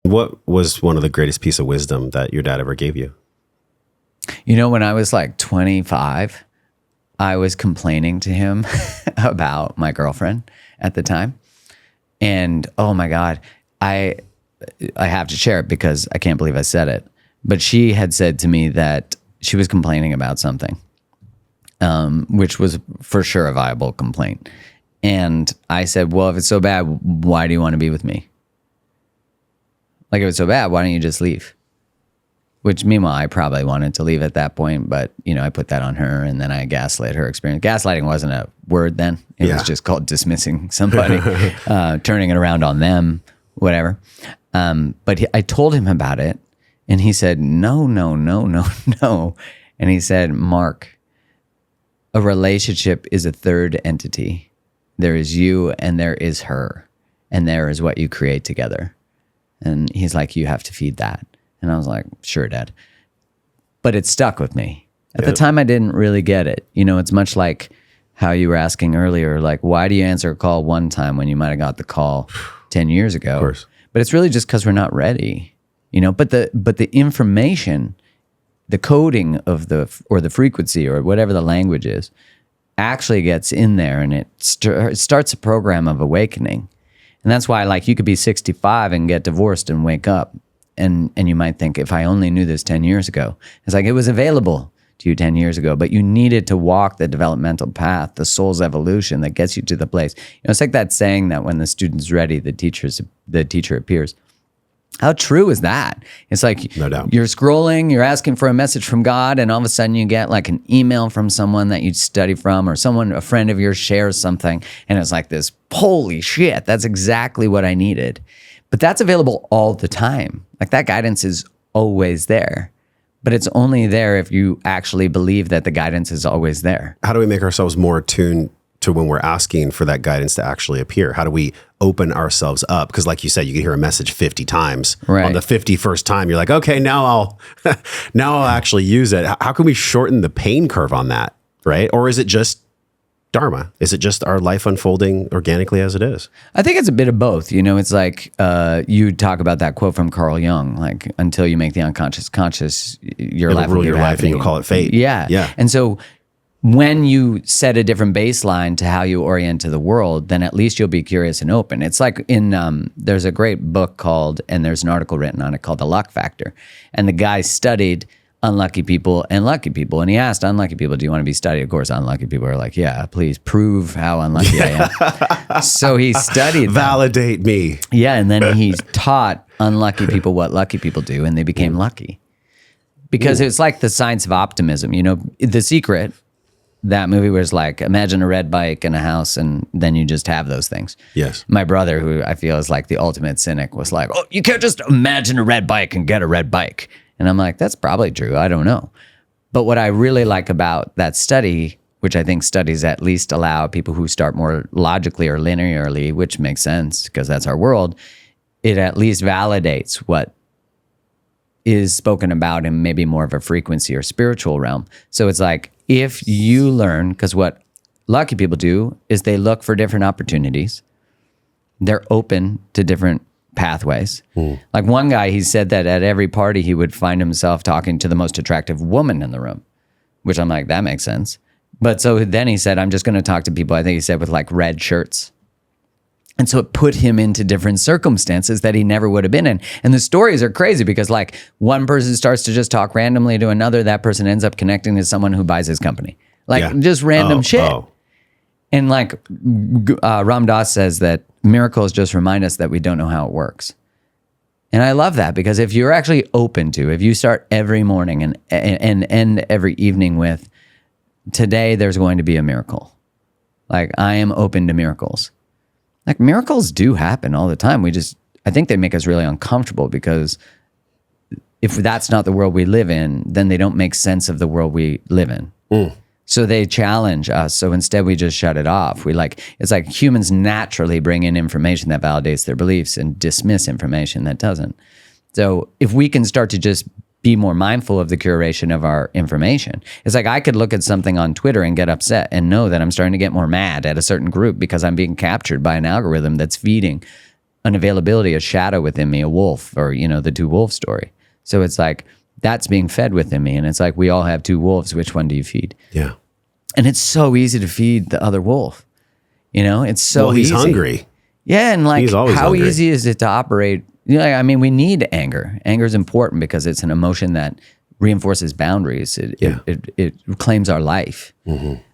What was one of the greatest piece of wisdom that your dad ever gave you? When I was like 25, I was complaining to him about my girlfriend at the time. And oh my God, I have to share it because I can't believe I said it. But she had said to me that she was complaining about something, which was for sure a viable complaint. And I said, well, if it's so bad, why do you want to be with me? Like, if it's so bad, why don't you just leave? Which, meanwhile, I probably wanted to leave at that point, but, I put that on her, and then I gaslit her experience. Gaslighting wasn't a word then. It was just called dismissing somebody, turning it around on them, whatever. But I told him about it, and he said, no. And he said, Mark, a relationship is a third entity. There is you, and there is her, and there is what you create together. And he's like, you have to feed that. And I was like, sure, Dad. But it stuck with me. At the time, I didn't really get it. It's much like how you were asking earlier, like, why do you answer a call one time when you might have got the call 10 years ago? Of course. But it's really just because we're not ready. But the information, the coding of the frequency or whatever the language is, actually gets in there, and it starts a program of awakening. And that's why, like, you could be 65 and get divorced and wake up. And you might think, if I only knew this 10 years ago. It's like, it was available to you 10 years ago, but you needed to walk the developmental path, the soul's evolution that gets you to the place. It's like that saying that when the student's ready, the teacher appears. How true is that? It's like, no doubt, you're scrolling, you're asking for a message from God, and all of a sudden you get like an email from someone that you study from, or a friend of yours shares something, and it's like this, holy shit, that's exactly what I needed. But that's available all the time. Like, that guidance is always there. But it's only there if you actually believe that the guidance is always there. How do we make ourselves more attuned to when we're asking for that guidance to actually appear? How do we open ourselves up? Because like you said, you can hear a message 50 times. Right. On the 51st time, you're like, okay, now I'll actually use it. How can we shorten the pain curve on that? Right? Or is it just Dharma? Is it just our life unfolding organically as it is? I think it's a bit of both. It's like you talk about that quote from Carl Jung, like, until you make the unconscious conscious, your life will rule your life, and you'll call it fate. Yeah. And so when you set a different baseline to how you orient to the world, then at least you'll be curious and open. It's like there's a great book called, and there's an article written on it called The Luck Factor. And the guy studied unlucky people and lucky people. And he asked unlucky people, do you want to be studied? Of course, unlucky people are like, yeah, please prove how unlucky I am. So he studied them. Validate me. Yeah, and then he taught unlucky people what lucky people do, and they became lucky. Because it's like the science of optimism. The Secret, that movie was like, imagine a red bike and a house, and then you just have those things. Yes. My brother, who I feel is like the ultimate cynic, was like, oh, you can't just imagine a red bike and get a red bike. And I'm like, that's probably true. I don't know. But what I really like about that study, which I think studies at least allow people who start more logically or linearly, which makes sense because that's our world, it at least validates what is spoken about in maybe more of a frequency or spiritual realm. So it's like, if you learn, because what lucky people do is they look for different opportunities. They're open to different pathways. Like one guy, he said that at every party he would find himself talking to the most attractive woman in the room, which I'm like, that makes sense. But so then he said, I'm just going to talk to people, I think he said, with like red shirts. And so it put him into different circumstances that he never would have been in. And the stories are crazy because like one person starts to just talk randomly to another, that person ends up connecting to someone who buys his company. Like just random shit. And like Ram Dass says that miracles just remind us that we don't know how it works. And I love that because if you're actually open to, if you start every morning and end every evening with, today there's going to be a miracle. Like I am open to miracles. Like miracles do happen all the time. I think they make us really uncomfortable because if that's not the world we live in, then they don't make sense of the world we live in. So they challenge us. So instead we just shut it off. It's like humans naturally bring in information that validates their beliefs and dismiss information that doesn't. So if we can start to just be more mindful of the curation of our information. It's like I could look at something on Twitter and get upset and know that I'm starting to get more mad at a certain group because I'm being captured by an algorithm that's feeding unavailability, a shadow within me, a wolf, or, the two wolf story. So it's like, that's being fed within me. And it's like, we all have two wolves. Which one do you feed? Yeah. And it's so easy to feed the other wolf. It's so Well, he's easy. hungry. Yeah. And like, He's always how hungry. easy is it to operate? We need anger. Anger is important because it's an emotion that reinforces boundaries. It claims our life.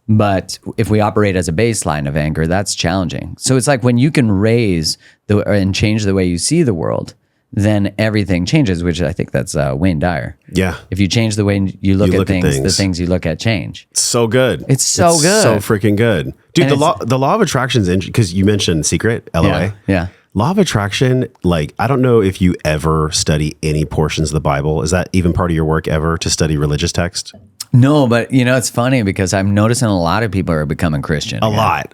But if we operate as a baseline of anger, that's challenging. So it's like when you can raise and change the way you see the world, then everything changes, which I think that's Wayne Dyer. Yeah. If you change the way you look at things, the things you look at change. So good. It's so good. So freaking good. Dude, And the law of attraction is interesting because you mentioned Secret, LOA. Yeah. Law of attraction, like, I don't know if you ever study any portions of the Bible. Is that even part of your work ever, to study religious text? No, but it's funny because I'm noticing a lot of people are becoming Christian. A lot.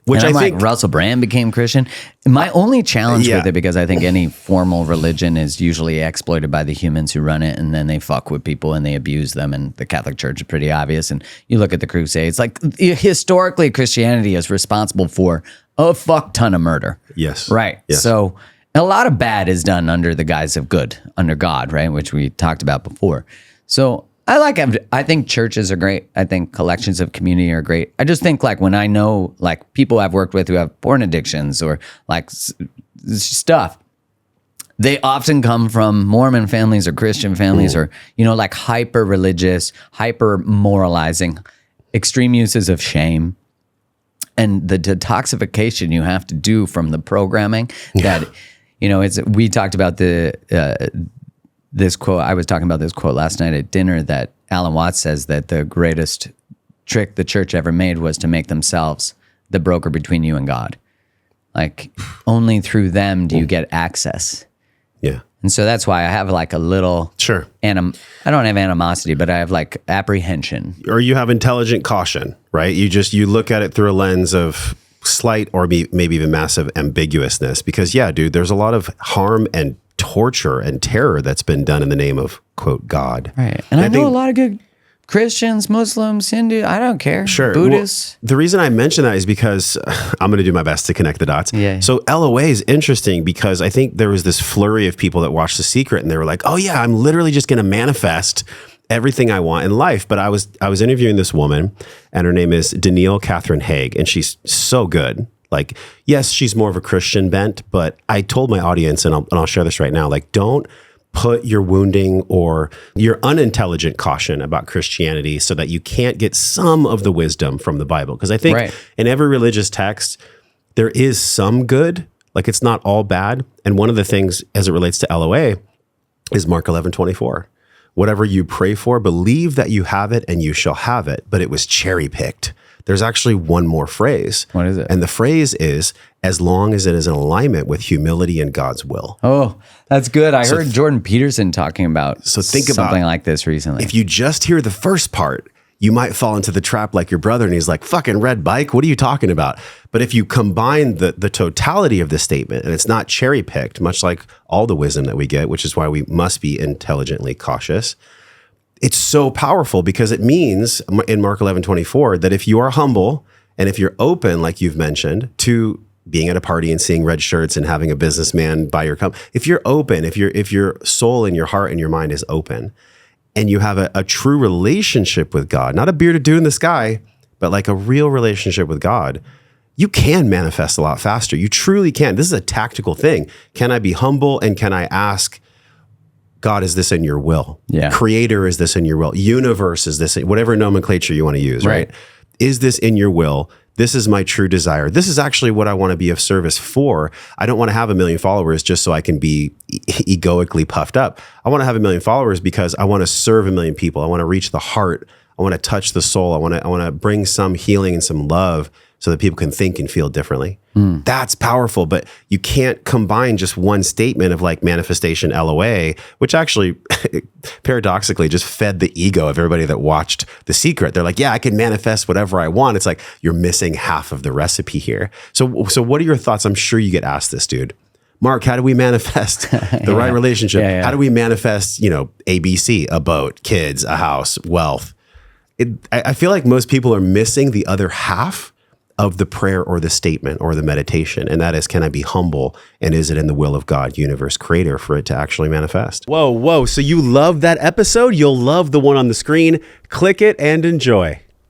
Which And I I'm think like, Russell Brand became Christian. My only challenge Yeah. with it, because I think any formal religion is usually exploited by the humans who run it, and then they fuck with people and they abuse them. And the Catholic Church is pretty obvious. And you look at the Crusades, like historically, Christianity is responsible for a fuck ton of murder. Yes. Right. Yes. So a lot of bad is done under the guise of good, under God, right? Which we talked about before. So I think churches are great. I think collections of community are great. I just think like when I know like people I've worked with who have porn addictions or like stuff, they often come from Mormon families or Christian families or, like hyper religious, hyper moralizing, extreme uses of shame. And the detoxification you have to do from the programming that, we talked about this quote. I was talking about this quote last night at dinner that Alan Watts says that the greatest trick the church ever made was to make themselves the broker between you and God. Like only through them do you get access. Yeah. And so that's why I have like a little Sure. I don't have animosity, but I have like apprehension. Or you have intelligent caution, right? You look at it through a lens of slight or maybe even massive ambiguousness because, yeah, dude, there's a lot of harm and torture and terror that's been done in the name of, quote, God. Right. And I know think a lot of good Christians, Muslims, Hindu, I don't care. Sure. Buddhists. Well, the reason I mention that is because I'm going to do my best to connect the dots. Yeah. So LOA is interesting because I think there was this flurry of people that watched The Secret and they were like, oh yeah, I'm literally just going to manifest everything I want in life. But I was interviewing this woman and her name is Danielle Catherine Haig and she's so good. Like, yes, she's more of a Christian bent, but I told my audience, and I'll share this right now, like, don't put your wounding or your unintelligent caution about Christianity so that you can't get some of the wisdom from the Bible. Because I think in every religious text, there is some good, like it's not all bad. And one of the things as it relates to LOA is Mark 11:24. Whatever you pray for, believe that you have it and you shall have it, but it was cherry picked. There's actually one more phrase. What is it? And the phrase is, as long as it is in alignment with humility and God's will. Oh, that's good. I heard Jordan Peterson talking about something like this recently. If you just hear the first part, you might fall into the trap like your brother and he's like, fucking red bike, what are you talking about? But if you combine the totality of the statement and it's not cherry picked, much like all the wisdom that we get, which is why we must be intelligently cautious, it's so powerful because it means in Mark 11:24 that if you are humble and if you're open, like you've mentioned, to being at a party and seeing red shirts and having a businessman buy your cup, if you're open, if your soul and your heart and your mind is open and you have a true relationship with God, not a bearded dude in the sky, but like a real relationship with God, you can manifest a lot faster. You truly can. This is a tactical thing. Can I be humble and can I ask, God, is this in your will? Yeah. Creator, is this in your will? Universe, is this, whatever nomenclature you want to use, right? Is this in your will? This is my true desire. This is actually what I want to be of service for. I don't want to have 1 million followers just so I can be egoically puffed up. I want to have 1 million followers because I want to serve 1 million people. I want to reach the heart. I want to touch the soul. I want to bring some healing and some love so that people can think and feel differently. That's powerful, but you can't combine just one statement of like manifestation LOA, which actually paradoxically just fed the ego of everybody that watched The Secret. They're like, yeah, I can manifest whatever I want. It's like, you're missing half of the recipe here. So what are your thoughts? I'm sure you get asked this, dude. Mark, how do we manifest the right relationship? How do we manifest, ABC, a boat, kids, a house, wealth? I feel like most people are missing the other half of the prayer or the statement or the meditation. And that is, can I be humble? And is it in the will of God, universe creator, for it to actually manifest? Whoa. So you love that episode? You'll love the one on the screen. Click it and enjoy.